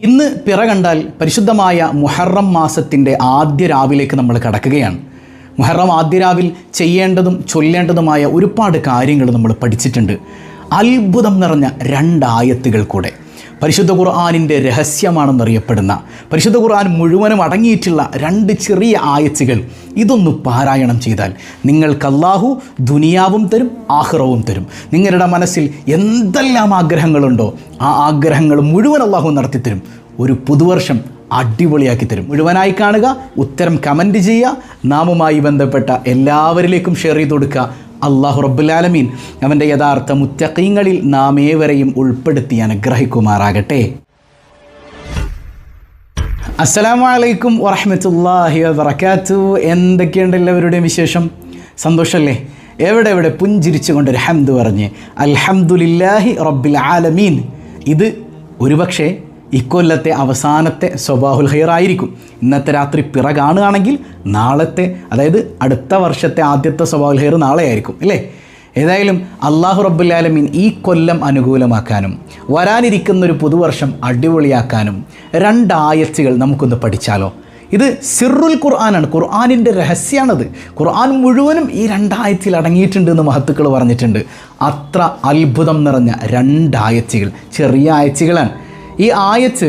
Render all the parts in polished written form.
ഇന്ന് പിറ കണ്ടാൽ പരിശുദ്ധമായ മുഹറം മാസത്തിൻ്റെ ആദ്യ രാവിലേക്ക് നമ്മൾ കടക്കുകയാണ്. മുഹറം ആദ്യ രാവിൽ ചെയ്യേണ്ടതും ചൊല്ലേണ്ടതുമായ ഒരുപാട് കാര്യങ്ങൾ നമ്മൾ പഠിച്ചിട്ടുണ്ട്. അത്ഭുതം നിറഞ്ഞ 2 ആയത്തുകൾ കൂടെ പരിശുദ്ധ ഖുർആനിൻ്റെ രഹസ്യമാണെന്നറിയപ്പെടുന്ന, പരിശുദ്ധ ഖുർആൻ മുഴുവനും അടങ്ങിയിട്ടുള്ള 2 ചെറിയ ആയത്തുകൾ ഇതൊന്ന് പാരായണം ചെയ്താൽ നിങ്ങൾക്ക് അല്ലാഹു ദുനിയാവും തരും, ആഖിറവും തരും. നിങ്ങളുടെ മനസ്സിൽ എന്തെല്ലാം ആഗ്രഹങ്ങളുണ്ടോ ആ ആഗ്രഹങ്ങൾ മുഴുവൻ അല്ലാഹു നടത്തിത്തരും. ഒരു പുതുവർഷം അടിപൊളിയാക്കി തരും. മുഴുവനായി കാണുക, ഉത്തരം കമൻറ്റ് ചെയ്യുക, നാമുമായി ബന്ധപ്പെട്ട എല്ലാവരിലേക്കും ഷെയർ ചെയ്ത് കൊടുക്കുക. അല്ലാഹു റബ്ബുൽ ആലമീൻ അവൻ്റെ യഥാർത്ഥ മുത്തഖീങ്ങളിൽ നാം ഏവരെയും ഉൾപ്പെടുത്തി അനുഗ്രഹിക്കുമാറാകട്ടെ. അസ്സലാമു അലൈക്കും വറഹ്മത്തുള്ളാഹി വബറകാതുഹു. എന്തൊക്കെയുണ്ട് എല്ലാവരുടെയും വിശേഷം? സന്തോഷമല്ലേ? എവിടെ പുഞ്ചിരിച്ചു കൊണ്ടൊരു ഹംദ് പറഞ്ഞ് അൽഹംദുലില്ലാഹി റബ്ബിൽ ആലമീൻ. ഇത് ഒരുപക്ഷെ ഇക്കൊല്ലത്തെ അവസാനത്തെ സ്വബാഹുൽ ഖൈർ ആയിരിക്കും. ഇന്നത്തെ രാത്രി പിറ കാണുകയാണെങ്കിൽ നാളത്തെ, അതായത് അടുത്ത വർഷത്തെ ആദ്യത്തെ സ്വബാഹുൽ ഖൈർ നാളെ ആയിരിക്കും അല്ലേ? ഏതായാലും അല്ലാഹു റബ്ബുൽ ആലമീൻ ഈ കൊല്ലം അനുകൂലമാക്കാനും വരാനിരിക്കുന്നൊരു പുതുവർഷം അടിപൊളിയാക്കാനും 2 ആയത്തുകൾ നമുക്കൊന്ന് പഠിച്ചാലോ? ഇത് സിറുൽ ഖുർആനാണ്, ഖുർആനിൻ്റെ രഹസ്യമാണത്. ഖുർആൻ മുഴുവനും ഈ 2 ആയത്തിൽ അടങ്ങിയിട്ടുണ്ട് എന്ന് മഹത്തുക്കൾ പറഞ്ഞിട്ടുണ്ട്. അത്ര അത്ഭുതം നിറഞ്ഞ 2 ആയത്തുകൾ, ചെറിയ ആയത്തുകളാണ്. ഈ ആയത്ത്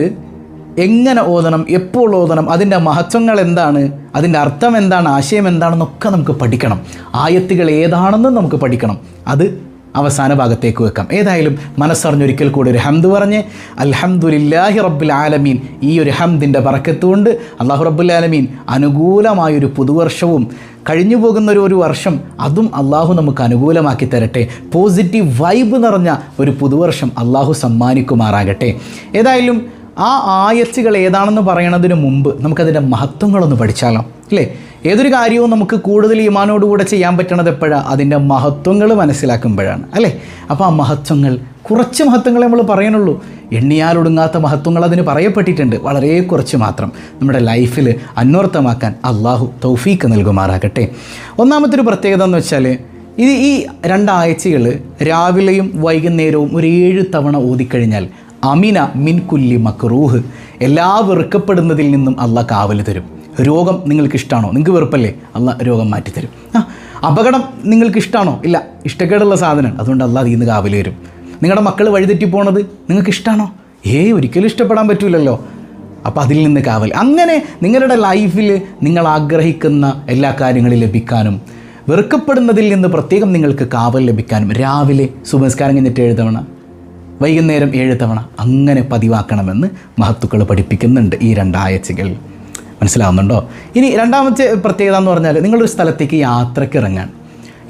എങ്ങനെ ഓതണം, എപ്പോൾ ഓതണം, അതിൻ്റെ മഹത്വങ്ങൾ എന്താണ്, അതിൻ്റെ അർത്ഥം എന്താണ്, ആശയം എന്താണെന്നൊക്കെ നമുക്ക് പഠിക്കണം. ആയത്തുകൾ ഏതാണെന്നും നമുക്ക് പഠിക്കണം. അത് അവസാന ഭാഗത്തേക്ക് വെക്കാം. ഏതായാലും മനസ്സറിഞ്ഞൊരിക്കൽ കൂടി ഒരു ഹംദ് പറഞ്ഞ് അൽഹംദുലില്ലാഹി റബ്ബിൽ ആലമീൻ. ഈ ഒരു ഹംദിൻ്റെ ബറക്കത്ത് കൊണ്ട് അല്ലാഹു റബ്ബുൽ ആലമീൻ അനുകൂലമായൊരു പുതുവർഷവും കഴിഞ്ഞു പോകുന്ന ഒരു വർഷം അതും അല്ലാഹു നമുക്ക് അനുകൂലമാക്കി തരട്ടെ. പോസിറ്റീവ് വൈബ് നിറഞ്ഞ ഒരു പുതുവർഷം അല്ലാഹു സമ്മാനിക്കുമാറാകട്ടെ. ഏതായാലും ആ ആയത്തുകൾ ഏതാണെന്ന് പറയണതിന് മുമ്പ് നമുക്കതിൻ്റെ മഹത്വങ്ങളൊന്ന് പഠിച്ചാലോ അല്ലേ? ഏതൊരു കാര്യവും നമുക്ക് കൂടുതൽ ഈമാനോടുകൂടെ ചെയ്യാൻ പറ്റണത് എപ്പോഴാണ്? അതിൻ്റെ മഹത്വങ്ങൾ മനസ്സിലാക്കുമ്പോഴാണ് അല്ലേ? അപ്പോൾ ആ മഹത്വങ്ങൾ, കുറച്ച് മഹത്വങ്ങളെ നമ്മൾ പറയാനുള്ളൂ. എണ്ണിയാലൊടുങ്ങാത്ത മഹത്വങ്ങൾ അതിന് പറയപ്പെട്ടിട്ടുണ്ട്. വളരെ കുറച്ച് മാത്രം നമ്മുടെ ലൈഫിൽ അന്വർത്ഥമാക്കാൻ അല്ലാഹു തൗഫീക്ക് നൽകുമാറാകട്ടെ. ഒന്നാമത്തെ ഒരു പ്രത്യേകത എന്ന് വെച്ചാൽ ഈ 2 ആയത്തുകൾ രാവിലെയും വൈകുന്നേരവും ഒരു 7 തവണ ഓതിക്കഴിഞ്ഞാൽ അമിന മിൻ കുല്ലി മക്റൂഹ്, എല്ലാ വെറുക്കപ്പെടുന്നതിൽ നിന്നും അല്ലാഹ് കാവൽ തരും. രോഗം നിങ്ങൾക്ക് ഇഷ്ടമാണോ? നിങ്ങൾക്ക് വെറുപ്പല്ലേ? അല്ലാഹ് രോഗം മാറ്റിത്തരും. അപകടം നിങ്ങൾക്ക് ഇഷ്ടമാണോ? ഇല്ല, ഇഷ്ടക്കേടുള്ള സാധനമാണ്, അതുകൊണ്ട് അല്ലാഹ് അതിൽ നിന്ന് കാവൽ തരും. നിങ്ങളുടെ മക്കൾ വഴിതെറ്റി പോണത് നിങ്ങൾക്ക് ഇഷ്ടമാണോ? ഒരിക്കലും ഇഷ്ടപ്പെടാൻ പറ്റില്ലല്ലോ. അപ്പോൾ അതിൽ നിന്ന് കാവൽ. അങ്ങനെ നിങ്ങളുടെ ലൈഫിൽ നിങ്ങൾ ആഗ്രഹിക്കുന്ന എല്ലാ കാര്യങ്ങളും ലഭിക്കാനും വെറുക്കപ്പെടുന്നതിൽ നിന്ന് പ്രത്യേകം നിങ്ങൾക്ക് കാവൽ ലഭിക്കാനും രാവിലെ സുബഹ്സ്കാരം കഴിഞ്ഞിട്ട് 7 തവണ, വൈകുന്നേരം 7 തവണ അങ്ങനെ പതിവാക്കണമെന്ന് മഹത്തുക്കൾ പഠിപ്പിക്കുന്നുണ്ട് ഈ 2 ആയത്തുകൾ. മനസ്സിലാവുന്നുണ്ടോ? ഇനി രണ്ടാമത്തെ പ്രത്യേകത എന്ന് പറഞ്ഞാൽ നിങ്ങളൊരു സ്ഥലത്തേക്ക് യാത്രയ്ക്ക് ഇറങ്ങാൻ,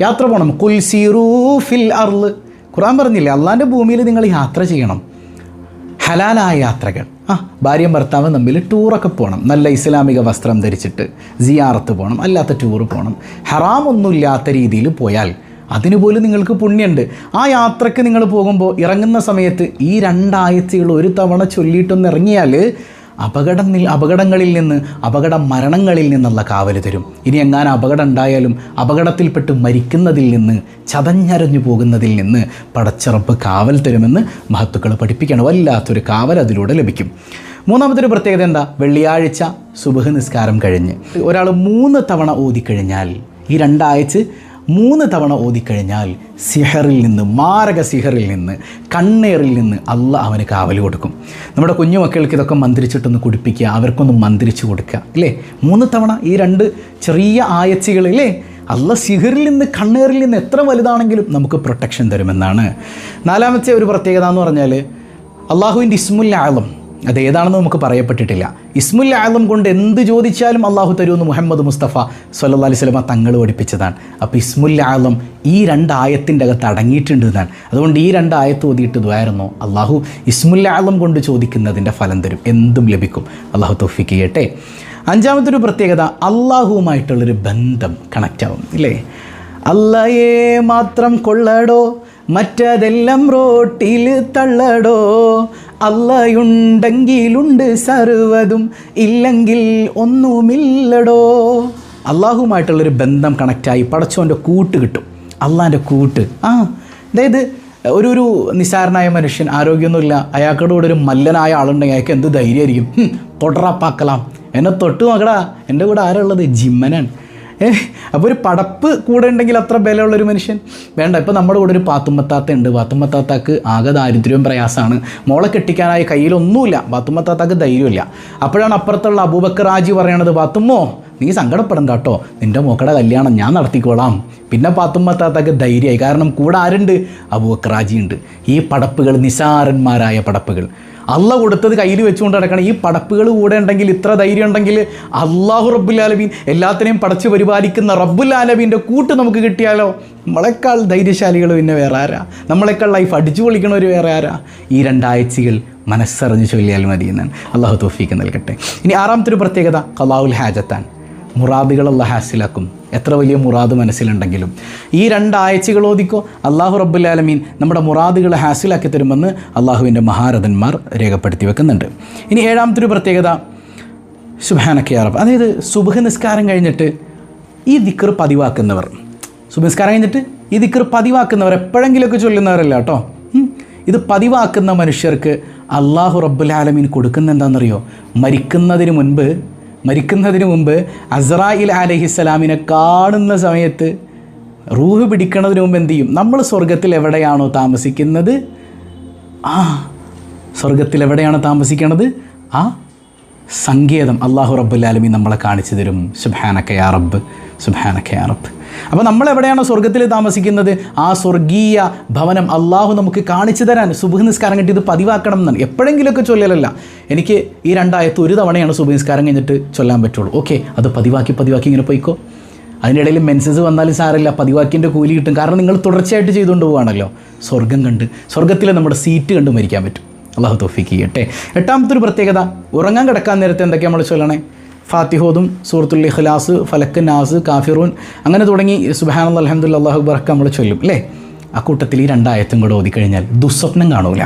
യാത്ര പോകണം. കുൽ സീറൂ ഫിൽ അർള്, ഖുർആൻ പറഞ്ഞില്ലേ അള്ളാൻ്റെ ഭൂമിയിൽ നിങ്ങൾ യാത്ര ചെയ്യണം. ഹലാലായ യാത്രകൾ, ഭാര്യയും ഭർത്താവും തമ്മിൽ ടൂറൊക്കെ പോകണം. നല്ല ഇസ്ലാമിക വസ്ത്രം ധരിച്ചിട്ട് സിയാറത്ത് പോകണം, അല്ലാത്ത ടൂറ് പോകണം. ഹറാമൊന്നുമില്ലാത്ത രീതിയിൽ പോയാൽ അതിനുപോലും നിങ്ങൾക്ക് പുണ്യമുണ്ട്. ആ യാത്രയ്ക്ക് നിങ്ങൾ പോകുമ്പോൾ ഇറങ്ങുന്ന സമയത്ത് ഈ 2 ആയത്തുകൾ ഒരു തവണ ചൊല്ലിയിട്ടൊന്ന് ഇറങ്ങിയാൽ അപകടങ്ങളിൽ നിന്ന്, അപകട മരണങ്ങളിൽ നിന്നുള്ള കാവൽ തരും. ഇനി എങ്ങാനും അപകടം ഉണ്ടായാലും അപകടത്തിൽപ്പെട്ട് മരിക്കുന്നതിൽ നിന്ന്, ചതഞ്ഞരഞ്ഞു പോകുന്നതിൽ നിന്ന് പടച്ചിറപ്പ് കാവൽ തരുമെന്ന് മഹത്തുക്കൾ പഠിപ്പിക്കണം. വല്ലാത്തൊരു കാവൽ അതിലൂടെ ലഭിക്കും. മൂന്നാമത്തെ ഒരു പ്രത്യേകത എന്താ? വെള്ളിയാഴ്ച സുബ്ഹ് നിസ്കാരം കഴിഞ്ഞ് ഒരാൾ 3 തവണ ഓതിക്കഴിഞ്ഞാൽ, ഈ 2 ആയത്ത് 3 തവണ ഓതിക്കഴിഞ്ഞാൽ സിഹറിൽ നിന്ന്, മാരക സിഹറിൽ നിന്ന്, കണ്ണേറിൽ നിന്ന് അല്ലാഹ് അവന് കാവൽ കൊടുക്കും. നമ്മുടെ കുഞ്ഞുമക്കൾക്ക് ഇതൊക്കെ മന്ത്രിച്ചിട്ടൊന്ന് കുടിപ്പിക്കുക, അവർക്കൊന്ന് മന്ത്രിച്ച് കൊടുക്കുക ഇല്ലേ? 3 തവണ ഈ 2 ചെറിയ ആയത്തുകൾ ഇല്ലേ? അല്ലാഹ് സിഹറിൽ നിന്ന്, കണ്ണേറിൽ നിന്ന് എത്ര വലുതാണെങ്കിലും നമുക്ക് പ്രൊട്ടക്ഷൻ തരുമെന്നാണ്. നാലാമത്തെ ഒരു പ്രത്യേകത എന്ന് പറഞ്ഞാൽ അല്ലാഹുവിൻ്റെ ഇസ്മുൽ ആലം, അതേതാണെന്ന് നമുക്ക് പറയപ്പെട്ടിട്ടില്ല. ഇസ്മുൽ ആലം കൊണ്ട് എന്ത് ചോദിച്ചാലും അല്ലാഹു തരുമെന്ന് മുഹമ്മദ് മുസ്തഫ സ്വല്ലല്ലാഹു അലൈഹി വസല്ലം തങ്ങൾ പഠിപ്പിച്ചതാണ്. അപ്പോൾ ഇസ്മുൽ ആലം ഈ 2 ആയത്തിൻ്റെ അകത്ത് അടങ്ങിയിട്ടുണ്ട് എന്നാണ്. അതുകൊണ്ട് ഈ 2 ആയത്ത് ഓതിയിട്ട് ദ്വാരുന്നു അല്ലാഹു ഇസ്മുൽ ആലം കൊണ്ട് ചോദിക്കുന്നതിൻ്റെ ഫലം തരും, എന്തും ലഭിക്കും. അല്ലാഹു തൗഫീഖ് ചെയ്യട്ടെ. അഞ്ചാമത്തെ ഒരു പ്രത്യേകത അല്ലാഹുവുമായിട്ടുള്ളൊരു ബന്ധം കണക്റ്റ് ആവും ഇല്ലേ? അല്ലാഹയെ മാത്രം കൊള്ളടോ, മറ്റതെല്ലാം റോട്ടിൽ തള്ളടോ, അല്ലാഹുണ്ടെങ്കിലുണ്ട് സർവ്വതും, ഇല്ലെങ്കിൽ ഒന്നുമില്ലടോ. അല്ലാഹുമായിട്ടുള്ളൊരു ബന്ധം കണക്റ്റായി പടച്ചോൻ്റെ കൂട്ട് കിട്ടും, അള്ളാൻ്റെ കൂട്ട്. അതായത് ഒരു നിസ്സാരനായ മനുഷ്യൻ, ആരോഗ്യമൊന്നുമില്ല, അയാളുടെ കൂടെ ഒരു മല്ലനായ ആളുണ്ടെങ്കിൽ അയാൾക്ക് എന്ത് ധൈര്യമായിരിക്കും. തൊടറാപ്പാക്കലാം, എന്നെ തൊട്ട് നോക്കടാ, എൻ്റെ കൂടെ ആരാ ഉള്ളത്, ജിമ്മനാണ്. അപ്പോൾ ഒരു പടപ്പ് കൂടെ ഉണ്ടെങ്കിൽ അത്ര ബലമുള്ളൊരു മനുഷ്യൻ വേണ്ട. ഇപ്പോൾ നമ്മുടെ കൂടെ ഒരു പാത്തുമ്മത്താത്ത ഉണ്ട്. പാത്തുമ്മത്താത്താക്ക് ആകെ ദാരിദ്ര്യവും പ്രയാസമാണ്. മോളെ കെട്ടിക്കാനായി കയ്യിലൊന്നുമില്ല. പാത്തുമ്മത്താത്താക്ക് ധൈര്യമില്ല. അപ്പോഴാണ് അപ്പുറത്തുള്ള അബൂബക്കർ ഹാജി പറയണത്, പാത്തുമ്മോ നീ സങ്കടപ്പെടണ്ട കേട്ടോ, നിൻ്റെ മോക്കടെ കല്യാണം ഞാൻ നടത്തിക്കോളാം. പിന്നെ പാത്തുമ്മത്താത്താക്ക് ധൈര്യമായി. കാരണം കൂടെ ആരുണ്ട്, അബൂബക്കർ ഹാജി ഉണ്ട്. ഈ പടപ്പുകൾ നിസാരന്മാരായ പടപ്പുകൾ അള്ള കൊടുത്തത് കയ്യിൽ വെച്ചുകൊണ്ട് നടക്കണം. ഈ പടപ്പുകൾ കൂടെ ഉണ്ടെങ്കിൽ, ഇത്ര ധൈര്യം ഉണ്ടെങ്കിൽ, അള്ളാഹു റബ്ബുൽ ആലമീൻ എല്ലാത്തിനെയും പടച്ച് പരിപാലിക്കുന്ന റബ്ബുൽ ആലമീൻ്റെ കൂട്ട് നമുക്ക് കിട്ടിയാലോ. നമ്മളെക്കാൾ ധൈര്യശാലികൾ പിന്നെ വേറെ ആരാ? നമ്മളെക്കാൾ ലൈഫ് അടിച്ചു പൊളിക്കണവർ വേറെ ആരാ? ഈ 2 ആഴ്ചകൾ മനസ്സറിഞ്ഞ് ചൊല്ലിയാൽ മതി എന്നാണ്. അള്ളാഹു തൗഫീഖ് നൽകട്ടെ. ഇനി 8ാമത്തെ ഒരു പ്രത്യേകത ഖളാഉൽ ഹാജത്താൻ. മുറാദുകൾ അള്ളാഹ് ഹാസിലാക്കും. എത്ര വലിയ മുറാദ് മനസ്സിലുണ്ടെങ്കിലും ഈ 2 ആഴ്ചകൾ ഓതിക്കോ, അള്ളാഹു റബ്ബുൽ ആലമീൻ നമ്മുടെ മുറാദുകളെ ഹാസിലാക്കി തരുമെന്ന് അള്ളാഹുവിൻ്റെ മഹാരഥന്മാർ രേഖപ്പെടുത്തി വെക്കുന്നുണ്ട്. ഇനി 7ാമത്തെ ഒരു പ്രത്യേകത സുബ്ഹാനക യാ റബ്ബ്. അതായത് സുബ്ഹ് നിസ്കാരം കഴിഞ്ഞിട്ട് ഈ ദിക്ർ പതിവാക്കുന്നവർ, സുബ്ഹ് നിസ്കാരം കഴിഞ്ഞിട്ട് ഈ ദിക്ർ പതിവാക്കുന്നവർ, എപ്പോഴെങ്കിലുമൊക്കെ ചൊല്ലുന്നവരല്ല കേട്ടോ. ഇത് പതിവാക്കുന്ന മനുഷ്യർക്ക് അള്ളാഹു റബ്ബുൽ ആലമീൻ കൊടുക്കുന്ന എന്താണെന്നറിയോ? മരിക്കുന്നതിന് മുമ്പ് അസ്രായിൽ അലൈഹിസ്സലാമിനെ കാണുന്ന സമയത്ത്, റൂഹ് പിടിക്കുന്നതിന് മുമ്പ് എന്ത് ചെയ്യും? നമ്മൾ സ്വർഗത്തിൽ എവിടെയാണോ താമസിക്കുന്നത്, സ്വർഗത്തിൽ എവിടെയാണോ താമസിക്കുന്നത് ആ സങ്കേതം അള്ളാഹു റബ്ബുൽ ആലമീൻ നമ്മളെ കാണിച്ചു തരും. സുബ്ഹാനക യാ റബ്ബ്, സുബ്ഹാനക യാ റബ്ബ്. അപ്പോൾ നമ്മളെവിടെയാണോ സ്വർഗത്തിൽ താമസിക്കുന്നത് ആ സ്വർഗീയ ഭവനം അള്ളാഹു നമുക്ക് കാണിച്ചു തരാൻ സുബ്ഹ് നിസ്കാരം കഴിഞ്ഞിട്ട് ഇത് പതിവാക്കണം എന്നാണ്. എപ്പോഴെങ്കിലുമൊക്കെ ചൊല്ലലല്ല. എനിക്ക് ഈ 2 ആയത്ത് ഒരു തവണയാണ് സുബ്ഹ് നിസ്കാരം കഴിഞ്ഞിട്ട് ചൊല്ലാൻ പറ്റുള്ളൂ. ഓക്കെ, അത് പതിവാക്കി ഇങ്ങനെ പോയിക്കോ. അതിനിടയിൽ മെൻസസ് വന്നാലും സാരമില്ല, പതിവാക്കിൻ്റെ കൂലി കിട്ടും. കാരണം നിങ്ങൾ തുടർച്ചയായിട്ട് ചെയ്തുകൊണ്ട് പോവുകയാണല്ലോ. സ്വർഗം കണ്ട്, സ്വർഗത്തിൽ നമ്മുടെ സീറ്റ് കണ്ട് മരിക്കാൻ പറ്റും. അള്ളാഹു തൗഫീഖ് ചെയ്യട്ടെ. 8ാമത്തെ ഒരു പ്രത്യേകത, ഉറങ്ങാൻ കിടക്കാൻ നേരത്തെ എന്തൊക്കെയാണ് നമ്മൾ ചൊല്ലണേ? ഫാത്തിഹോദും സൂറത്തുൽ ഇഖ്ലാസ്, ഫലക്ക്, നാസ്, കാഫിറൂൻ, അങ്ങനെ തുടങ്ങി സുബ്ഹാനല്ലാഹ് അൽഹംദുലില്ലാഹി അല്ലാഹു അക്ബർ നമ്മൾ ചൊല്ലും അല്ലേ? ആ കൂട്ടത്തിൽ ഈ 2 ആയത്തും കൂടെ ഓതിക്കഴിഞ്ഞാൽ ദുസ്വപ്നം കാണൂല.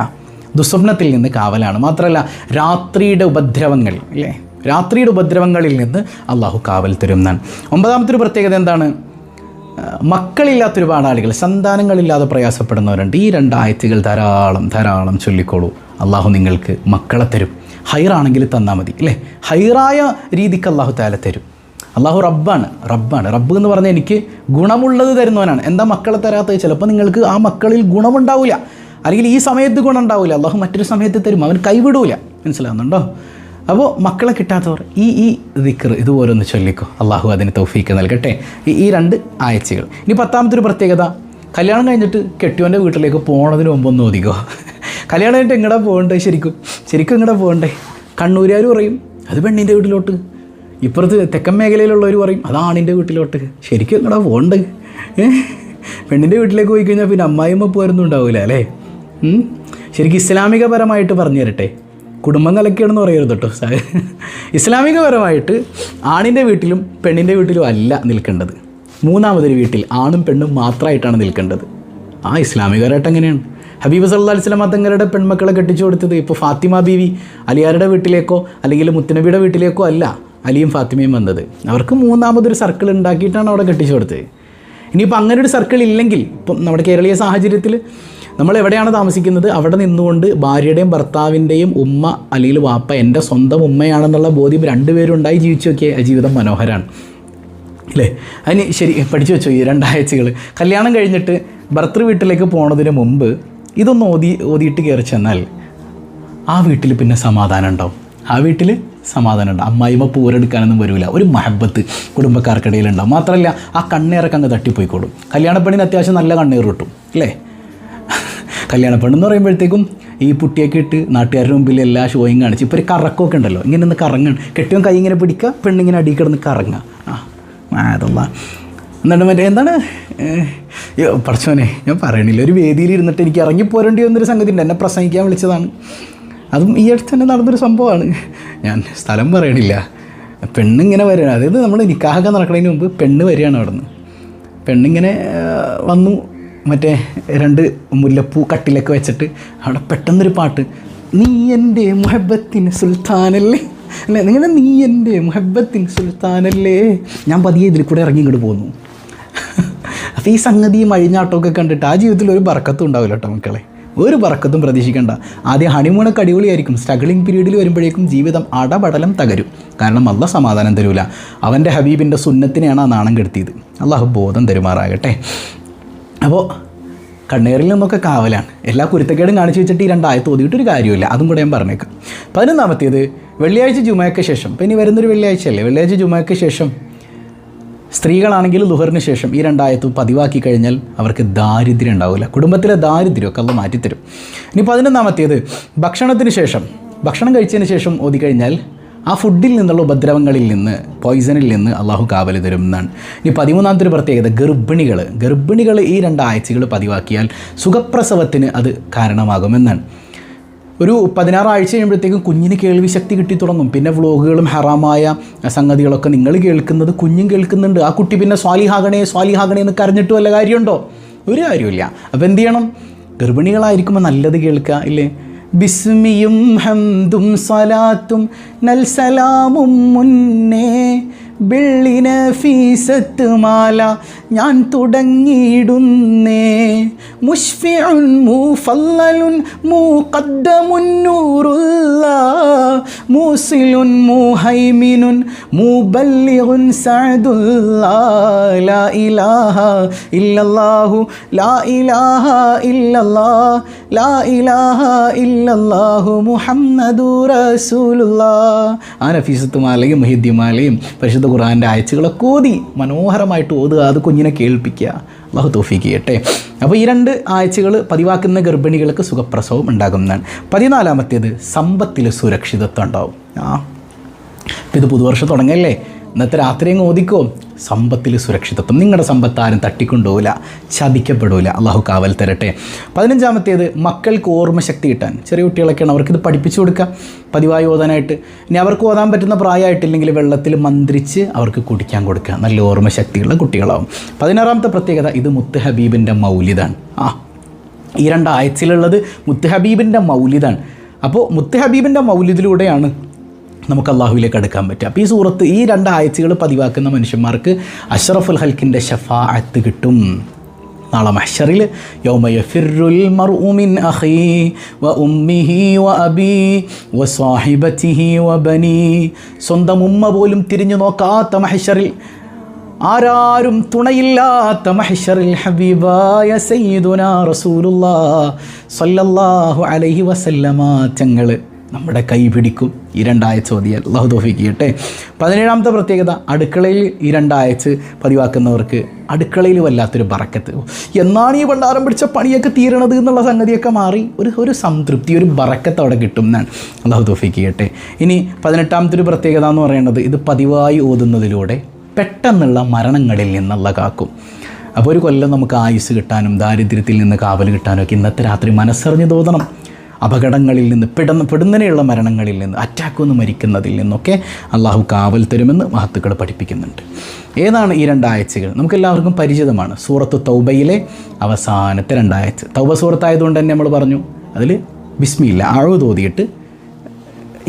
ദുസ്വപ്നത്തിൽ നിന്ന് കാവലാണ്. മാത്രമല്ല രാത്രിയുടെ ഉപദ്രവങ്ങൾ അല്ലേ, രാത്രിയുടെ ഉപദ്രവങ്ങളിൽ നിന്ന് അള്ളാഹു കാവൽ തരും എന്നാണ്. 9ാമത്തെ ഒരു പ്രത്യേകത എന്താണ്? മക്കളില്ലാത്ത ഒരുപാട് ആളുകൾ, സന്താനങ്ങളില്ലാതെ പ്രയാസപ്പെടുന്നവരുണ്ട്. ഈ 2 ആയത്തുകൾ ധാരാളം ചൊല്ലിക്കോളൂ. അള്ളാഹു നിങ്ങൾക്ക് മക്കളെ തരും. ഹൈറാണെങ്കിൽ തന്നാൽ മതി അല്ലേ? ഹൈറായ രീതിക്ക് അള്ളാഹു തആല തരും. അള്ളാഹു റബ്ബാണ്. റബ്ബ് എന്ന് പറഞ്ഞാൽ എനിക്ക് ഗുണമുള്ളത് തരുന്നവനാണ്. എന്താ മക്കളെ തരാത്തത്? ചിലപ്പോൾ നിങ്ങൾക്ക് ആ മക്കളിൽ ഗുണമുണ്ടാവില്ല, അല്ലെങ്കിൽ ഈ സമയത്ത് ഗുണം ഉണ്ടാവില്ല. അള്ളാഹു മറ്റൊരു സമയത്ത് തരും, അവൻ കൈവിടൂല. മനസ്സിലാവുന്നുണ്ടോ? അപ്പോൾ മക്കളെ കിട്ടാത്തവർ ഈ ദിക്ർ ഇതുപോലൊന്ന് ചൊല്ലിക്കോ. അള്ളാഹു അതിന് തൗഫീക്ക് നൽകട്ടെ. ഈ 2 ആഴ്ചകൾ. ഇനി 10ാമത്തെ ഒരു പ്രത്യേകത, കല്യാണം കഴിഞ്ഞിട്ട് കെട്ടിയോൻ്റെ വീട്ടിലേക്ക് പോകണതിന് മുമ്പ് ഒന്ന് ഓതിക്കോ. കല്യാണം കഴിഞ്ഞിട്ട് എങ്ങടെ പോകണ്ടേ? ശരിക്കും എങ്ങടെ പോകണ്ടേ? കണ്ണൂരുകാർ പറയും അത് പെണ്ണിൻ്റെ വീട്ടിലോട്ട്, ഇപ്പുറത്ത് തെക്കൻ മേഖലയിലുള്ളവർ പറയും അത് ആണിൻ്റെ വീട്ടിലോട്ട്. ശരിക്കും എങ്ങടെ പോകണ്ടേ? പെണ്ണിൻ്റെ വീട്ടിലേക്ക് പോയി കഴിഞ്ഞാൽ പിന്നെ അമ്മായിമ്മ പോരൊന്നും ഉണ്ടാവില്ല അല്ലേ? ശരിക്കും ഇസ്ലാമികപരമായിട്ട് പറഞ്ഞു തരട്ടെ, കുടുംബം കലക്കിയാണെന്ന് പറയരുത് കേട്ടോ. ഇസ്ലാമികപരമായിട്ട് ആണിൻ്റെ വീട്ടിലും പെണ്ണിൻ്റെ വീട്ടിലും അല്ല നിൽക്കേണ്ടത്. 3ാമതൊരു വീട്ടിൽ ആണും പെണ്ണും മാത്രമായിട്ടാണ് നിൽക്കേണ്ടത്. ഇസ്ലാമികപരമായിട്ട് എങ്ങനെയാണ്? ഹബീബ് സല്ലല്ലാഹു അലൈഹി വസല്ലം തങ്ങളുടെ പെൺമക്കളെ കെട്ടിച്ചു കൊടുത്തത് ഇപ്പോൾ ഫാത്തിമ ബീവി അലിയാരുടെ വീട്ടിലേക്കോ അല്ലെങ്കിൽ മുത്തുനബിയുടെ വീട്ടിലേക്കോ അല്ല അലിയും ഫാത്തിമയും വന്നത്. അവർക്ക് 3ാമതൊരു സർക്കിൾ ഉണ്ടാക്കിയിട്ടാണ് അവിടെ കെട്ടിച്ചു കൊടുത്തത്. ഇനിയിപ്പോൾ അങ്ങനെ ഒരു സർക്കിൾ ഇല്ലെങ്കിൽ, ഇപ്പം നമ്മുടെ കേരളീയ സാഹചര്യത്തിൽ നമ്മൾ എവിടെയാണ് താമസിക്കുന്നത് അവിടെ നിന്നുകൊണ്ട് ഭാര്യയുടെയും ഭർത്താവിൻ്റെയും ഉമ്മ അല്ലെങ്കിൽ വാപ്പ എൻ്റെ സ്വന്തം ഉമ്മയാണെന്നുള്ള ബോധ്യം 2 പേരും ഉണ്ടായി ജീവിച്ചു നോക്കിയ ജീവിതം മനോഹരമാണ് അല്ലേ? അതിന് ശരി പഠിച്ചു വെച്ചോ ഈ 2 ആഴ്ചകൾ. കല്യാണം കഴിഞ്ഞിട്ട് ഭർത്തൃ വീട്ടിലേക്ക് പോണതിന് മുമ്പ് ഇതൊന്ന് ഓതിയിട്ട് കയറി ചെന്നാൽ ആ വീട്ടിൽ പിന്നെ സമാധാനം ഉണ്ടാവും. അമ്മായിമ്മ പൂരെടുക്കാനൊന്നും വരില്ല. ഒരു മഹബത്ത് കുടുംബക്കാർക്കിടയിലുണ്ടാവും. മാത്രമല്ല ആ കണ്ണേറൊക്കെ അങ്ങ് തട്ടിപ്പോയിക്കോളും. കല്യാണപ്പെണ്ണിന് അത്യാവശ്യം നല്ല കണ്ണീർ കിട്ടും അല്ലേ? കല്യാണപ്പെണ്ണെന്ന് പറയുമ്പോഴത്തേക്കും ഈ പുട്ടിയൊക്കെ ഇട്ട് നാട്ടുകാരുടെ മുമ്പിൽ എല്ലാ ഷോയും കാണിച്ച് ഇപ്പോൾ ഒരു കറക്കമൊക്കെ ഉണ്ടല്ലോ, ഇങ്ങനെ ഒന്ന് കറങ്ങണം. കെട്ടിയും കൈ ഇങ്ങനെ പിടിക്കുക, പെണ്ണിങ്ങനെ അടി കിടന്ന് കറങ്ങുക. അതല്ല എന്നിട്ട് എന്താണ് പഠിച്ചോനെ ഞാൻ പറയണില്ല, ഒരു വേദിയിൽ ഇരുന്നിട്ട് എനിക്ക് ഇറങ്ങിപ്പോരേണ്ടി വന്നൊരു സംഗതി ഉണ്ട്. എന്നെ പ്രസംഗിക്കാൻ വിളിച്ചതാണ്. അതും ഈ അടുത്ത് തന്നെ നടന്നൊരു സംഭവമാണ്. ഞാൻ സ്ഥലം പറയണില്ല. പെണ്ണിങ്ങനെ വരികയാണ്. അതായത് നമ്മൾ നിക്കാഹൊക്കെ നടക്കുന്നതിന് മുമ്പ് പെണ്ണ് വരികയാണ് അവിടെ നിന്ന്. പെണ്ണിങ്ങനെ വന്നു, മറ്റേ 2 മുല്ലപ്പൂ കട്ടിലൊക്കെ വെച്ചിട്ട് അവിടെ പെട്ടെന്നൊരു പാട്ട്, നീ എൻ്റെ മുഹബത്തിന് സുൽത്താനല്ലേ അല്ലേ, നിങ്ങളുടെ നീ എൻ്റെ മുഹബത്തിന് സുൽത്താനല്ലേ. ഞാൻ പതിയെ ഇതിൽ കൂടെ ഇറങ്ങി ഇങ്ങോട്ട് പോന്നു. അപ്പോൾ ഈ സംഗതിയും അഴിഞ്ഞാട്ടമൊക്കെ കണ്ടിട്ട് ആ ജീവിതത്തിൽ ഒരു ബർക്കത്തും ഉണ്ടാവില്ല കേട്ടോ മക്കളെ, ഒരു ബർക്കത്തും പ്രതീക്ഷിക്കേണ്ട. ആദ്യം ഹണിമൂണൊക്കെ അടിപൊളിയായിരിക്കും, സ്ട്രഗ്ലിംഗ് പീരീഡിൽ വരുമ്പോഴേക്കും ജീവിതം അടപടലം തകരും. കാരണം അള്ളാഹ് സമാധാനം തരൂല. അവൻ്റെ ഹബീബിൻ്റെ സുന്നത്തിനെയാണ് ആ നാണം കെടുത്തിയത്. അള്ളാഹു ബോധം തരുമാറാകട്ടെ. അപ്പോൾ കണ്ണേറിൽ നിന്നൊക്കെ കാവലാണ്. എല്ലാ കുരുത്തക്കേടും കാണിച്ചു വെച്ചിട്ട് ഈ 2 ആയത്ത് ഓതിയിട്ടൊരു കാര്യമില്ല. അതും കൂടെ ഞാൻ പറഞ്ഞേക്കാം. 11-ാമത്തേത് വെള്ളിയാഴ്ച ജുമയ്ക്ക് ശേഷം, അപ്പോൾ ഇനി വരുന്നൊരു വെള്ളിയാഴ്ചയല്ലേ, വെള്ളിയാഴ്ച ജുമയ്ക്ക് ശേഷം സ്ത്രീകളാണെങ്കിൽ ലുഹറിന് ശേഷം ഈ 2 ആയത്ത് പതിവാക്കി കഴിഞ്ഞാൽ അവർക്ക് ദാരിദ്ര്യം ഉണ്ടാവില്ല. കുടുംബത്തിലെ ദാരിദ്ര്യമൊക്കെ അത് മാറ്റിത്തരും. ഇനി 11-ാമത്തേത് ഭക്ഷണത്തിന് ശേഷം, ഭക്ഷണം കഴിച്ചതിന് ശേഷം ഓതിക്കഴിഞ്ഞാൽ ആ ഫുഡിൽ നിന്നുള്ള ഉപദ്രവങ്ങളിൽ നിന്ന്, പോയിസണിൽ നിന്ന് അള്ളാഹു കാവൽ തരും എന്നാണ്. ഇനി 13-ാമത്തെ ഒരു പ്രത്യേകത, ഗർഭിണികൾ ഈ 2 ആഴ്ചകൾ പതിവാക്കിയാൽ സുഖപ്രസവത്തിന് അത് കാരണമാകുമെന്നാണ്. ഒരു 16 ആഴ്ച കഴിയുമ്പോഴത്തേക്കും കുഞ്ഞിന് കേൾവി ശക്തി കിട്ടി തുടങ്ങും. പിന്നെ വ്ളോഗുകളും ഹറാമായ സംഗതികളൊക്കെ നിങ്ങൾ കേൾക്കുന്നത് കുഞ്ഞും കേൾക്കുന്നുണ്ട്. ആ കുട്ടി പിന്നെ സ്വാലിഹാകണേ എന്ന് കരഞ്ഞിട്ട് വല്ല കാര്യമുണ്ടോ? ഒരു കാര്യമില്ല. അപ്പോൾ എന്ത് ചെയ്യണം? ഗർഭിണികളായിരിക്കുമ്പോൾ നല്ലത് കേൾക്കുക, ഇല്ലേ? ബിസ്മിയും ഹംദും സലാത്തും നൽസലാമും മുന്നേ ബിള്ളിന ഫീസത്ത് മാല ഞാൻ തുടങ്ങിയിടുന്നേ. മുഷ്ഫിഉൻ മുഫല്ലലുൻ മുഖദ്ദമുൻ നൂറുല്ലാഹ് മൂസിലുൻ മുഹൈമിനുൻ മുബല്ലിഗുൻ സഅദുല്ലാഹ്. ലാ ഇലാഹ ഇല്ലല്ലാഹു ലാ ഇലാഹ ഇല്ലല്ലാഹ് ലാ ഇലാഹ ഇല്ലല്ലാഹു മുഹമ്മദുർ റസൂലുള്ളാഹ്. ആ നഫീസത്ത് മാലയും മുഹിദ്ദിമാലയും പരിശുദ്ധ ഖുർആൻ്റെ ആയത്തുകളൊക്കെ ഓതി മനോഹരമായിട്ട് ഓതുക, അത് കുഞ്ഞിനെ കേൾപ്പിക്കുക. അല്ലാഹു തൗഫീഖ് ചെയ്യട്ടെ. അപ്പോൾ ഈ 2 ആഴ്ചകൾ പതിവാക്കുന്ന ഗർഭിണികൾക്ക് സുഖപ്രസവം ഉണ്ടാകുന്നതാണ്. 14-ാമത്തേത് സമ്പത്തിൽ സുരക്ഷിതത്വം ഉണ്ടാവും. അപ്പോൾ ഇത് പുതുവർഷം തുടങ്ങല്ലേ, ഇന്നത്തെ രാത്രി അങ്ങ് ഓദിക്കോ. സമ്പത്തിൽ സുരക്ഷിതത്വം, നിങ്ങളുടെ സമ്പത്ത് ആരും തട്ടിക്കൊണ്ടുപോകില്ല, ചതിക്കപ്പെടില്ല. അള്ളാഹു കാവൽ തരട്ടെ. 15-ാമത്തേത് മക്കൾക്ക് ഓർമ്മശക്തി കിട്ടാൻ, ചെറിയ കുട്ടികളൊക്കെയാണ്, അവർക്കിത് പഠിപ്പിച്ചു കൊടുക്കുക പതിവായി ഓതാനായിട്ട്. ഇനി അവർക്ക് ഓതാൻ പറ്റുന്ന പ്രായമായിട്ടില്ലെങ്കിൽ വെള്ളത്തിൽ മന്ത്രിച്ച് അവർക്ക് കുടിക്കാൻ കൊടുക്കുക. നല്ല ഓർമ്മശക്തിയുള്ള കുട്ടികളാവും. 16-ാമത്തെ പ്രത്യേകത, ഇത് മുത്ത് ഹബീബിൻ്റെ മൗലിദാണ്. ഈ 2 ആയത്തിലുള്ളത് മുത്ത് ഹബീബിൻ്റെ മൗലിദാണ്. അപ്പോൾ മുത്ത് ഹബീബിൻ്റെ മൗലിദിലൂടെയാണ് നമുക്ക് അള്ളാഹുവിലേക്ക് അടുക്കാൻ പറ്റുക. അപ്പോൾ ഈ സൂറത്ത്, ഈ 2 ആയത്തുകൾ പതിവാക്കുന്ന മനുഷ്യന്മാർക്ക് അഷ്റഫുൽ ഹൽക്കിൻ്റെ ഷഫാഅത്ത് കിട്ടും. നാളെ മഹ്ശറിൽ യൗമ യഫിറുൽ മർഉ മിൻ അഖീ വ ഉമ്മിഹി വ അബീ വ സാഹിബതിഹി വ ബനീ. സ്വന്തം ഉമ്മ പോലും തിരിഞ്ഞു നോക്കാത്ത മഹ്ശറിൽ, ആരാരും തുണയില്ലാത്ത മഹ്ശറിൽ ഹബീബായ സയ്യിദുനാ റസൂലുള്ളാഹ് സ്വല്ലല്ലാഹു അലൈഹി വസല്ലമ തങ്ങൾ നമ്മുടെ കൈ പിടിക്കും. ഈ 2 ആയത്ത് ഓതിയാൽ. അല്ലാഹു തൗഫീഖ് ചെയ്യട്ടെ. 17-ാമത്തെ പ്രത്യേകത, അടുക്കളയിൽ ഈ 2 ആയത്ത് പതിവാക്കുന്നവർക്ക് അടുക്കളയിൽ വല്ലാത്തൊരു ബറക്കത്ത്. എന്നാണ് ഈ ഭണ്ഡാരം പിടിച്ച പണിയൊക്കെ തീരണത് എന്നുള്ള സംഗതിയൊക്കെ മാറി ഒരു സംതൃപ്തി, ഒരു ബറക്കത്ത് അവിടെ കിട്ടും എന്നാണ്. അല്ലാഹു തൗഫീഖ് ചെയ്യട്ടെ. ഇനി 18-ാമത്തെ ഒരു പ്രത്യേകത എന്ന് പറയുന്നത്, ഇത് പതിവായി ഓതുന്നതിലൂടെ പെട്ടെന്നുള്ള മരണങ്ങളിൽ നിന്നുള്ള കാക്കും. അപ്പോൾ ഒരു കൊല്ലം നമുക്ക് ആയുസ് കിട്ടാനും ദാരിദ്ര്യത്തിൽ നിന്ന് കാവൽ കിട്ടാനും ഒക്കെ ഇന്നത്തെ രാത്രി മനസ്സറിഞ്ഞ് തോന്നണം. അപകടങ്ങളിൽ നിന്ന്, പെടുന്നതിനുള്ള മരണങ്ങളിൽ നിന്ന്, അറ്റാക്ക് വന്ന് മരിക്കുന്നതിൽ നിന്നൊക്കെ അള്ളാഹു കാവൽ തരുമെന്ന് മഹത്തുക്കൾ പഠിപ്പിക്കുന്നുണ്ട്. ഏതാണ് ഈ 2 ആയത്തുകൾ? നമുക്കെല്ലാവർക്കും പരിചിതമാണ്. സൂറത്ത് തൗബയിലെ അവസാനത്തെ 2 ആയത്ത്. തൗബ സൂറത്തായതുകൊണ്ട് തന്നെ നമ്മൾ പറഞ്ഞു അതിൽ ബിസ്മില്ല അഊദ് ഓതിയിട്ട്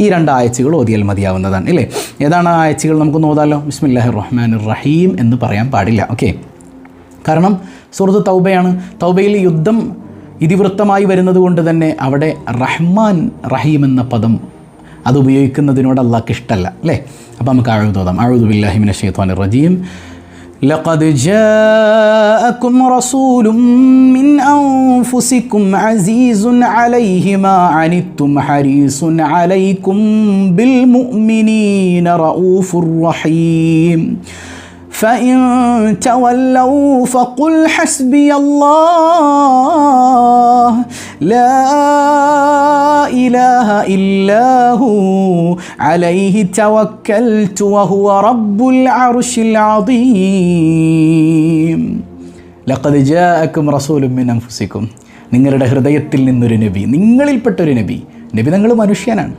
ഈ 2 ആയത്തുകൾ ഓതിയാൽ മതിയാവുന്നതാണ്, ഇല്ലേ? ഏതാണ് ആ ആയത്തുകൾ? നമുക്ക് നോക്കാമല്ലോ. ബിസ്മില്ലാഹിർ റഹ്മാനിർ റഹീം എന്ന് പറയാൻ പാടില്ല. ഓക്കെ, കാരണം സൂറത്ത് തൗബയാണ്. തൗബയിൽ യുദ്ധം ഇതിവൃത്തമായി വരുന്നത് കൊണ്ട് തന്നെ അവിടെ റഹ്മാൻ റഹീം എന്ന പദം അത് ഉപയോഗിക്കുന്നതിനോട് അള്ളാഹ്ക്ക് ഇഷ്ടമല്ല, അല്ലേ? അപ്പോൾ നമുക്ക് അഊദ് ഓതാം. അഊദു ബില്ലാഹി മിനശ് ശൈത്വാനിർ റജീം. ലഖദ് ജാഅകും റസൂലും മിൻ അൻഫുസികും അസീസുൻ അലൈഹി മാ അനിത്തും ഹരീസുൻ അലൈക്കും ബിൽ മുഅ്മിനീന റഊഫുർ റഹീം. فإن تولوا فقل حسبي الله لا إله إلا هو عليه توكلت وهو رب العرش العظيم. لقد جاءكم رسول من أنفسكم. നിങ്ങളുടെ ഹൃദയത്തിൽ നിന്നൊരു നബി, നിങ്ങളിൽപ്പെട്ടൊരു നബി. നിങ്ങൾ മനുഷ്യനാണ്.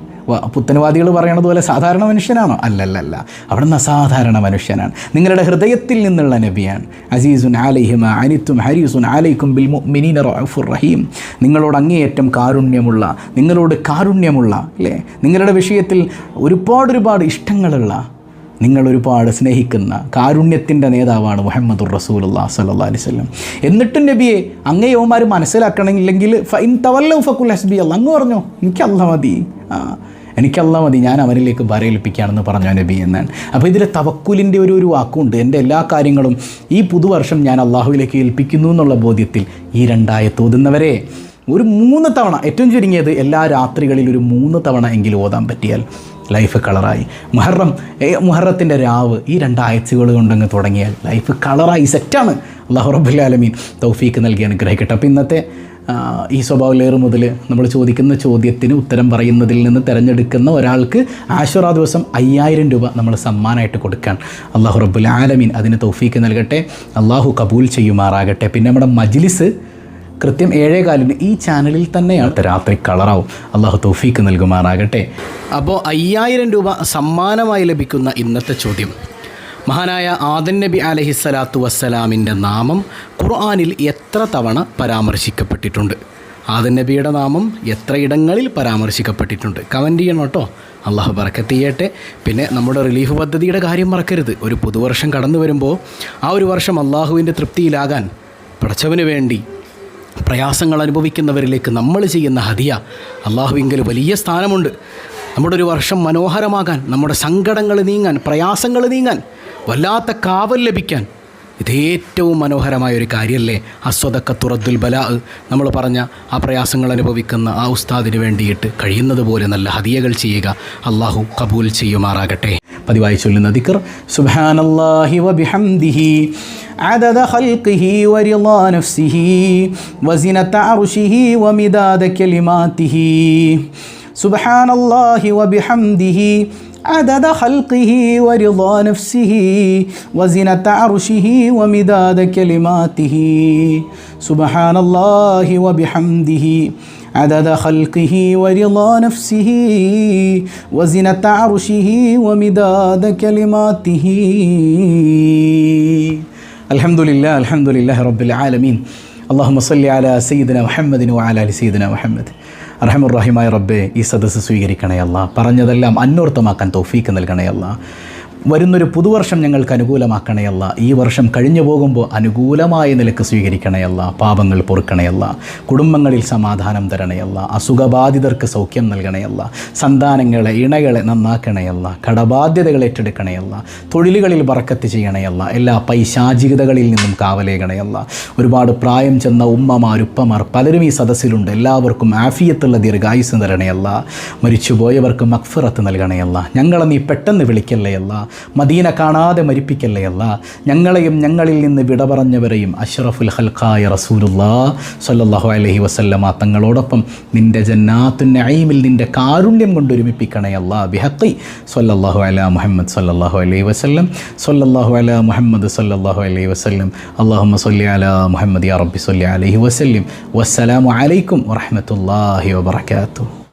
പുത്തനവാദികൾ പറയണത് പോലെ സാധാരണ മനുഷ്യനാണോ? അല്ലല്ല, അവിടെ നിന്ന് അസാധാരണ മനുഷ്യനാണ്. നിങ്ങളുടെ ഹൃദയത്തിൽ നിന്നുള്ള നബിയാണ്. അസീസുൻ അലൈഹി മാ അനിത്തും ഹരീസുൻ അലൈക്കും ബിൽ മുഅ്മിനീന റഊഫുർ റഹീം. നിങ്ങളോട് അങ്ങേയറ്റം കാരുണ്യമുള്ള, നിങ്ങളോട് കാരുണ്യമുള്ള, അല്ലേ? നിങ്ങളുടെ വിഷയത്തിൽ ഒരുപാട് ഇഷ്ടങ്ങളുള്ള, നിങ്ങൾ ഒരുപാട് സ്നേഹിക്കുന്ന കാരുണ്യത്തിൻ്റെ നേതാവാണ് മുഹമ്മദുർ റസൂലുള്ളാഹി സ്വല്ലല്ലാഹി അലൈഹി വസല്ലം. എന്നിട്ടും നബിയെ അങ്ങയോമാർ മനസ്സിലാക്കണമെങ്കിൽ ഫഇൻ തവല്ലൗ ഫഖുൽ ഹസ്ബി അല്ലാഹ്, അങ്ങ് പറഞ്ഞോ എനിക്കല്ലാഹ് മതി, എനിക്കല്ലാഹ് മതി, ഞാൻ അവനിലേക്ക് ബരയേൽപ്പിക്കുകയാണെന്ന് പറഞ്ഞു നബി എന്നാണ്. അപ്പോൾ ഇതിൽ തവക്കുലിൻ്റെ ഒരു വാക്കുണ്ട്. എൻ്റെ എല്ലാ കാര്യങ്ങളും ഈ പുതുവർഷം ഞാൻ അള്ളാഹുവിലേക്ക് ഏൽപ്പിക്കുന്നു എന്നുള്ള ബോധ്യത്തിൽ ഈ 2 ആയത്ത് ഓതുന്നവരെ ഒരു 3 തവണ, ഏറ്റവും ചുരുങ്ങിയത് എല്ലാ രാത്രികളിൽ ഒരു 3 തവണ എങ്കിലും ഓതാൻ പറ്റിയാൽ ലൈഫ് കളറായി. മുഹറത്തിൻ്റെ രാവ് ഈ 2 ആയത്തുകൾ കൊണ്ടങ്ങ് തുടങ്ങിയാൽ ലൈഫ് കളറായി, സെറ്റാണ്. അല്ലാഹു റബ്ബുൽ ആലമീൻ തൗഫീക്ക് നൽകി അനുഗ്രഹിക്കട്ടെ. അപ്പോൾ ഇന്നത്തെ ഈ സ്വഭാവലേർ മുതൽ നമ്മൾ ചോദിക്കുന്ന ചോദ്യത്തിന് ഉത്തരം പറയുന്നതിൽ നിന്ന് തിരഞ്ഞെടുക്കുന്ന ഒരാൾക്ക് ആശുറ ദിവസം 5000 രൂപ നമ്മൾ സമ്മാനമായിട്ട് കൊടുക്കാൻ അല്ലാഹു റബ്ബുൽ ആലമീൻ അതിന് തൗഫീക്ക് നൽകട്ടെ, അല്ലാഹു കബൂൽ ചെയ്യുമാറാകട്ടെ. പിന്നെ നമ്മുടെ മജ്ലിസ് കൃത്യം 7:15 ഈ ചാനലിൽ തന്നെയാണ്, രാത്രി കളറാവും. അല്ലാഹു തൗഫീക്ക് നൽകുമാറാകട്ടെ. അപ്പോൾ 5000 രൂപ സമ്മാനമായി ലഭിക്കുന്ന ഇന്നത്തെ ചോദ്യം, മഹാനായ ആദം നബി അലൈഹിസ്സലാത്തു വസ്സലാമിൻ്റെ നാമം ഖുർആനിൽ എത്ര തവണ പരാമർശിക്കപ്പെട്ടിട്ടുണ്ട്? ആദം നബിയുടെ നാമം എത്ര ഇടങ്ങളിൽ പരാമർശിക്കപ്പെട്ടിട്ടുണ്ട്? കമൻറ്റ് ചെയ്യണം കേട്ടോ. അള്ളാഹു ബറക്കത്ത് ചെയ്യട്ടെ. പിന്നെ നമ്മുടെ റിലീഫ് പദ്ധതിയുടെ കാര്യം മറക്കരുത്. ഒരു പുതുവർഷം കടന്നു വരുമ്പോൾ ആ ഒരു വർഷം അള്ളാഹുവിൻ്റെ തൃപ്തിയിലാകാൻ പടച്ചവന് വേണ്ടി പ്രയാസങ്ങൾ അനുഭവിക്കുന്നവരിലേക്ക് നമ്മൾ ചെയ്യുന്ന ഹദിയ അള്ളാഹുവിങ്കൽ വലിയ സ്ഥാനമുണ്ട്. നമ്മുടെ ഒരു വർഷം മനോഹരമാകാൻ, നമ്മുടെ സങ്കടങ്ങൾ നീങ്ങാൻ, പ്രയാസങ്ങൾ നീങ്ങാൻ, വല്ലാത്ത കാവൽ ലഭിക്കാൻ ഇതേറ്റവും മനോഹരമായൊരു കാര്യമല്ലേ അസ്വദഖത്തു റദ്ദുൽ ബലാ. നമ്മൾ പറഞ്ഞ ആ പ്രയാസങ്ങൾ അനുഭവിക്കുന്ന ആ ഉസ്താദിന് വേണ്ടിയിട്ട് കഴിയുന്നത് പോലെ നല്ല ഹദിയകൾ ചെയ്യുക. അള്ളാഹു കബൂൽ ചെയ്യുമാറാകട്ടെ. പതിവായി ചൊല്ലുന്ന ദിക്ർ സുബ്ഹാനല്ലാഹി വബിഹംദിഹി عدد خلقه ورضا نفسه وزنة عرشه ومداد كلماته سبحان الله وبحمده عدد خلقه ورضا نفسه وزنة عرشه ومداد كلماته سبحان الله وبحمده عدد خلقه ورضا نفسه وزنة عرشه ومداد كلماته. അൽഹംദുലില്ലാഹി റബ്ബിൽ ആലമീൻ. അല്ലാഹുമ്മ സ്വല്ലി അലാ സയ്യിദിന മുഹമ്മദിൻ വഅലാ ആലി സയ്യിദിന മുഹമ്മദ്. അർഹമുർ-റഹീമായ റബ്ബേ, ഈ സദസ്സ് സ്വീകരിക്കണേ അല്ലാഹ്. പറഞ്ഞതെല്ലാം അന്വർത്ഥമാക്കാൻ തൗഫീക്ക് നൽകണേ അല്ലാഹ്. വരുന്നൊരു പുതുവർഷം ഞങ്ങൾക്ക് അനുകൂലമാക്കണേ അല്ലാഹ്. ഈ വർഷം കഴിഞ്ഞു പോകുമ്പോൾ അനുകൂലമായ നിലക്ക് സ്വീകരിക്കണേ അല്ലാഹ്. പാപങ്ങൾ പൊറുക്കണേ അല്ലാഹ്. കുടുംബങ്ങളിൽ സമാധാനം തരണേ അല്ലാഹ്. അസുഖബാധിതർക്ക് സൗഖ്യം നൽകണേ അല്ലാഹ്. സന്താനങ്ങളെ, ഇണകളെ നന്നാക്കണേ അല്ലാഹ്. കടബാധ്യതകൾ ഏറ്റെടുക്കണേ അല്ലാഹ്. തൊഴിലുകളിൽ ബറക്കത്ത് ചെയ്യണേ അല്ലാഹ്. എല്ലാ പൈശാചികതകളിൽ നിന്നും കാവലേകണേ അല്ലാഹ്. ഒരുപാട് പ്രായം ചെന്ന ഉമ്മമാർ, ഉപ്പമാർ പലരും ഈ സദസ്സിലുണ്ട്. എല്ലാവർക്കും ആഫിയത്തുള്ള ദീർഘായുസ് തരണേ അല്ലാഹ്. മരിച്ചുപോയവർക്ക് മഗ്ഫിറത്ത് നൽകണേ അല്ലാഹ്. ഞങ്ങളെ നീ പെട്ടെന്ന് വിളിക്കല്ലേ അല്ലാഹ്. മദീന കാണാതെ മരിപ്പിക്കല്ലേ അല്ലാഹ്. ഞങ്ങളെയും ഞങ്ങളിൽ നിന്ന് വിട പറഞ്ഞവരെയും അഷ്റഫുൽ ഖൽഖായ റസൂലുള്ളാഹി സ്വല്ലല്ലാഹു അലൈഹി വസല്ലമ തങ്ങളോടൊപ്പം നിൻ്റെ ജന്നാത്തുൻ നഈമിൽ നിൻ്റെ കാരുണ്യം കൊണ്ട് ഒരുമിപ്പിക്കണേ അല്ലാഹ്. ബിഹഖി സ്വല്ലല്ലാഹു അലാ മുഹമ്മദ് സ്വല്ലല്ലാഹു അലൈഹി വസല്ലം സ്വല്ലല്ലാഹു അലാ മുഹമ്മദ് സ്വല്ലല്ലാഹു അലൈഹി വസല്ലം. അല്ലാഹുമ്മ സ്വല്ലി അലാ മുഹമ്മദ് യാ റബ്ബി സ്വല്ലി അലൈഹി വസല്ലം. വസ്സലാമു അലൈക്കും വറഹ്മത്തുള്ളാഹി വബറകാതുഹു.